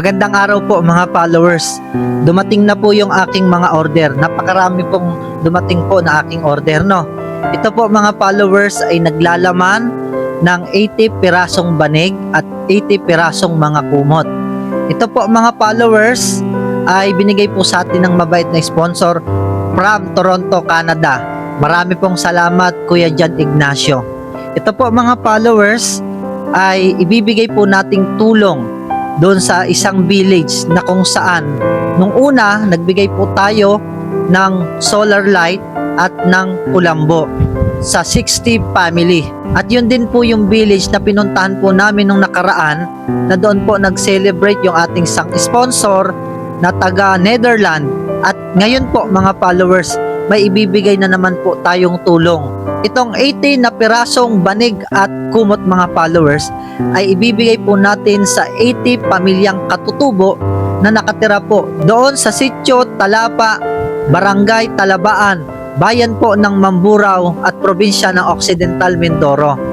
Magandang araw po mga followers. Dumating na po yung aking mga order. Napakarami pong dumating po na aking order, no? Ito po mga followers ay naglalaman ng 80 pirasong banig at 80 pirasong mga kumot. Ito po mga followers ay binigay po sa atin ng mabait na sponsor from Toronto, Canada. Marami pong salamat Kuya Jan Ignacio. Ito po mga followers ay ibibigay po nating tulong doon sa isang village na kung saan nung una nagbigay po tayo ng solar light at ng kulambo sa 60 family. At yun din po yung village na pinuntahan po namin nung nakaraan, na doon po nag-celebrate yung ating isang sponsor na taga Netherlands. At ngayon po mga followers, may ibibigay na naman po tayong tulong. Itong 80 na pirasong banig at kumot mga followers ay ibibigay po natin sa 80 pamilyang katutubo na nakatira po doon sa Sitio Talapa, Barangay Talabaan, bayan po ng Mamburao at probinsya ng Occidental Mindoro.